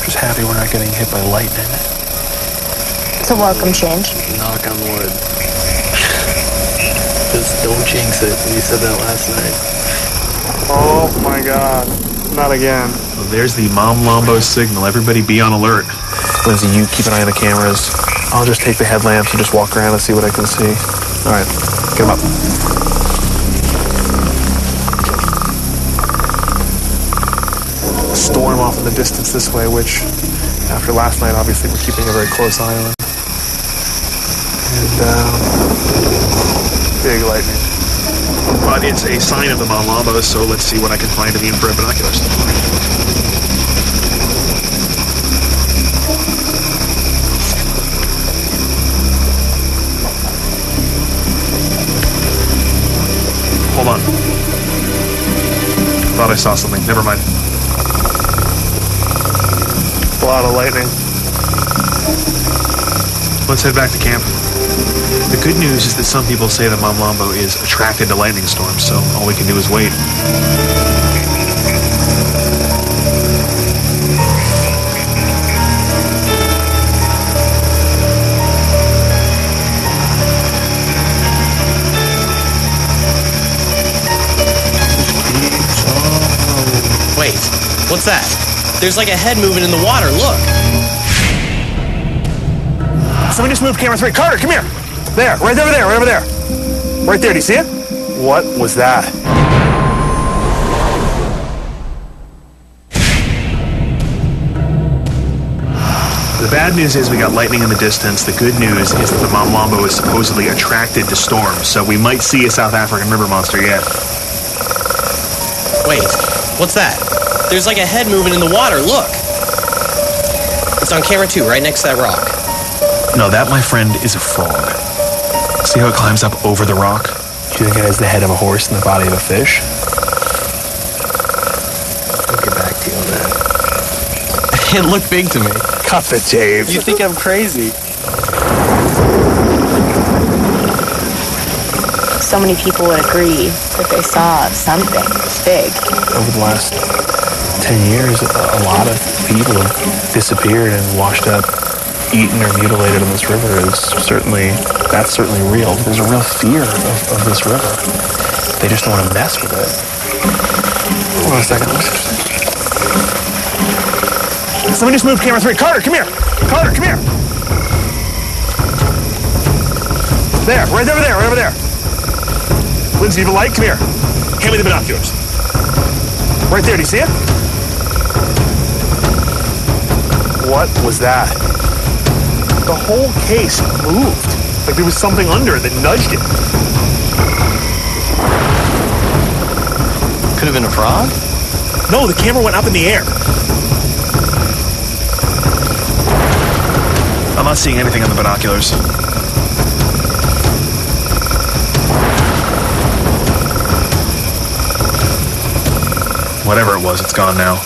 Just happy we're not getting hit by lightning. It's a welcome change. Knock on wood. Just don't jinx it. You said that last night. Oh my god. Not again. Well, there's the Mamlambo signal. Everybody be on alert. Lindsay, you keep an eye on the cameras. I'll just take the headlamps and just walk around and see what I can see. All right, get them up. Storm off in the distance this way, which, after last night, obviously we're keeping a very close eye on. And, big lightning. But it's a sign of the Mamlambo, so let's see what I can find in the infrared binoculars. Hold on. Thought I saw something. Never mind. A lot of lightning. Let's head back to camp. The good news is that some people say that Mamlambo is attracted to lightning storms, so all we can do is wait. Wait, what's that? There's like a head moving in the water, look. Somebody just moved camera 3. Carter, come here. There, right over there, right over there. Right there, do you see it? What was that? The bad news is we got lightning in the distance. The good news is that the Mamlambo is supposedly attracted to storms, so we might see a South African river monster yet. Wait, what's that? There's like a head moving in the water, look. It's on camera 2, right next to that rock. No, that, my friend, is a frog. See how it climbs up over the rock? Do you think it has the head of a horse and the body of a fish? I'll get back to you on that. It looked big to me. Cut the tape. You think I'm crazy? So many people would agree that they saw something big. Over the last 10 years, a lot of people have disappeared and washed up, eaten or mutilated in this river. That's certainly real. There's a real fear of this river. They just don't want to mess with it. Hold on a second. Somebody just moved camera 3. Carter, come here. Carter, come here. There, right over there, right over there. Lindsay, you have a light? Come here. Hand me the binoculars. Right there, do you see it? What was that? The whole case moved. Like there was something under it that nudged it. Could have been a frog? No, the camera went up in the air. I'm not seeing anything on the binoculars. Whatever it was, it's gone now.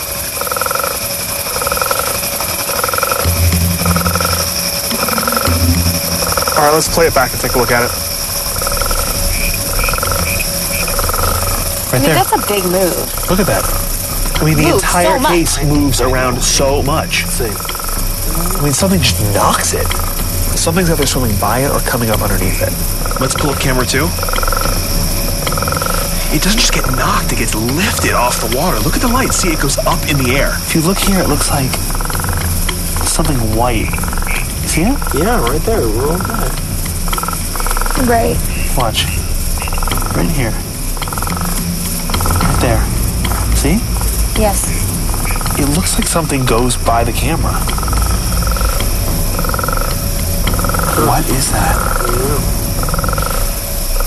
All right, let's play it back and take a look at it. Right there. That's a big move. Look at that. I mean, the Moves entire so much. case moves around so much. I mean, something just knocks it. Something's either swimming by it or coming up underneath it. Let's pull up camera 2. It doesn't just get knocked, it gets lifted off the water. Look at the light. See, it goes up in the air. If you look here, it looks like something white. See it? Yeah, right there. We're all good. Right. Watch. Right here. Right there. See? Yes. It looks like something goes by the camera. What is that?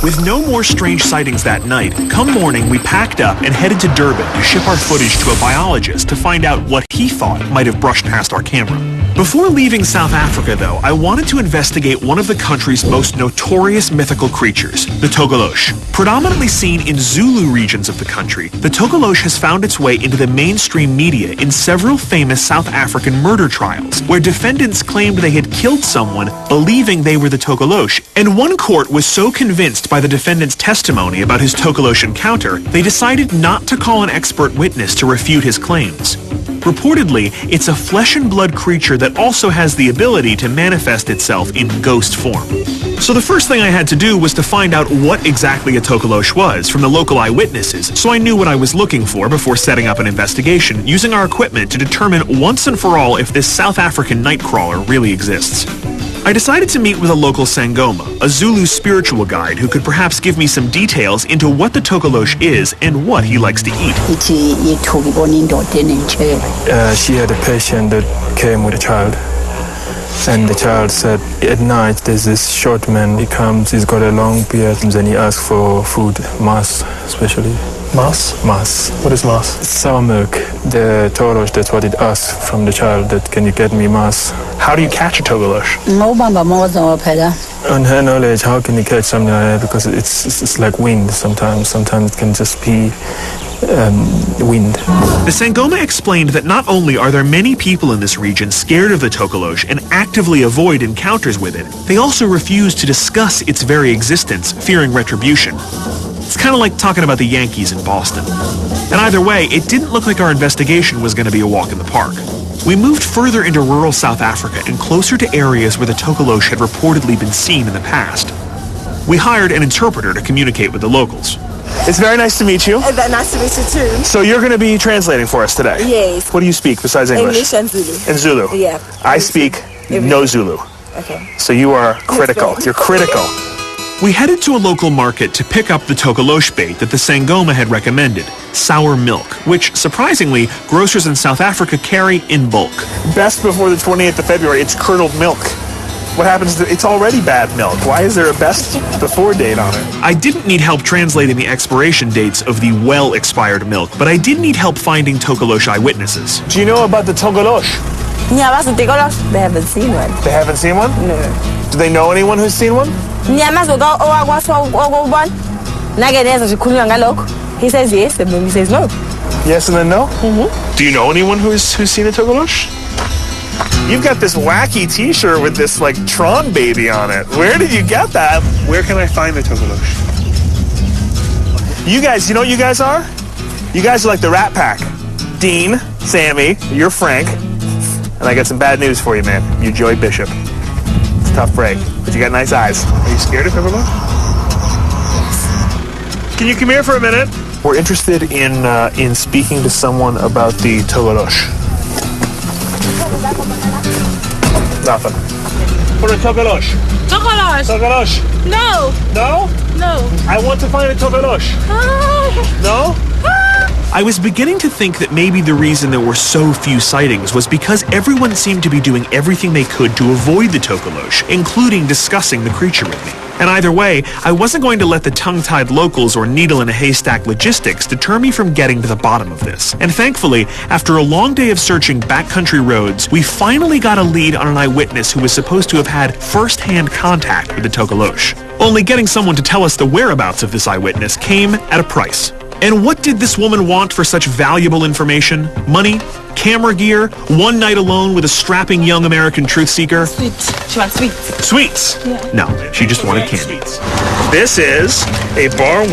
With no more strange sightings that night, come morning we packed up and headed to Durban to ship our footage to a biologist to find out what he thought might have brushed past our camera. Before leaving South Africa, though, I wanted to investigate one of the country's most notorious mythical creatures, the Tokeloshe. Predominantly seen in Zulu regions of the country, the Tokeloshe has found its way into the mainstream media in several famous South African murder trials, where defendants claimed they had killed someone believing they were the Tokeloshe, and one court was so convinced by the defendant's testimony about his Tokeloshe encounter, they decided not to call an expert witness to refute his claims. Reportedly, it's a flesh and blood creature that also has the ability to manifest itself in ghost form. So the first thing I had to do was to find out what exactly a Tokeloshe was from the local eyewitnesses, so I knew what I was looking for before setting up an investigation, using our equipment to determine once and for all if this South African nightcrawler really exists. I decided to meet with a local Sangoma, a Zulu spiritual guide who could perhaps give me some details into what the Tokeloshe is and what he likes to eat. She had a patient that came with a child. And the child said, at night there's this short man, he comes, he's got a long beard, and then he asks for food, mass especially. Mass? Mass. What is mass? Sour milk. The Tokeloshe, that's what it asks from the child, that can you get me mass? How do you catch a Tokeloshe? On her knowledge, how can you catch something like that? Because it's like wind sometimes. Sometimes it can just be wind. The Sangoma explained that not only are there many people in this region scared of the Tokeloshe and actively avoid encounters with it, they also refuse to discuss its very existence, fearing retribution. It's kind of like talking about the Yankees in Boston. And either way, it didn't look like our investigation was going to be a walk in the park. We moved further into rural South Africa and closer to areas where the Tokeloshe had reportedly been seen in the past. We hired an interpreter to communicate with the locals. It's very nice to meet you. Nice to meet you too. So you're going to be translating for us today? Yes. What do you speak besides English? English and Zulu. And Zulu? Yeah. I speak no Zulu. Okay. So you are critical. You're critical. We headed to a local market to pick up the Tokeloshe bait that the Sangoma had recommended, sour milk, which, surprisingly, grocers in South Africa carry in bulk. Best before the 28th of February, it's curdled milk. What happens to it's already bad milk? Why is there a best before date on it? I didn't need help translating the expiration dates of the well-expired milk, but I did need help finding Tokeloshe eyewitnesses. Do you know about the Tokeloshe? Yeah, that's the Tokeloshe. They haven't seen one. They haven't seen one? No. Do they know anyone who's seen one? He says yes, and then he says no. Yes and then no? Do you know anyone who's seen a Tokeloshe? You've got this wacky t-shirt with this, like, Tron baby on it. Where did you get that? Where can I find the Tokeloshe? You guys, you know what you guys are? You guys are like the Rat Pack. Dean, Sammy, you're Frank. And I got some bad news for you, man. You're Joey Bishop. It's a tough break, but you got nice eyes. Are you scared of Tokeloshe? Can you come here for a minute? We're interested in speaking to someone about the Tokeloshe. Nothing. For a Tokeloshe. Tokeloshe. Tokeloshe. No. No? No. I want to find a Tokeloshe. No? I was beginning to think that maybe the reason there were so few sightings was because everyone seemed to be doing everything they could to avoid the Tokeloshe, including discussing the creature with me. And either way, I wasn't going to let the tongue-tied locals or needle-in-a-haystack logistics deter me from getting to the bottom of this. And thankfully, after a long day of searching backcountry roads, we finally got a lead on an eyewitness who was supposed to have had first-hand contact with the Tokeloshe. Only getting someone to tell us the whereabouts of this eyewitness came at a price. And what did this woman want for such valuable information? Money? Camera gear? One night alone with a strapping young American truth seeker? Sweet. She wants sweets. Sweets? Yeah. No, she just wanted candy. This is a bar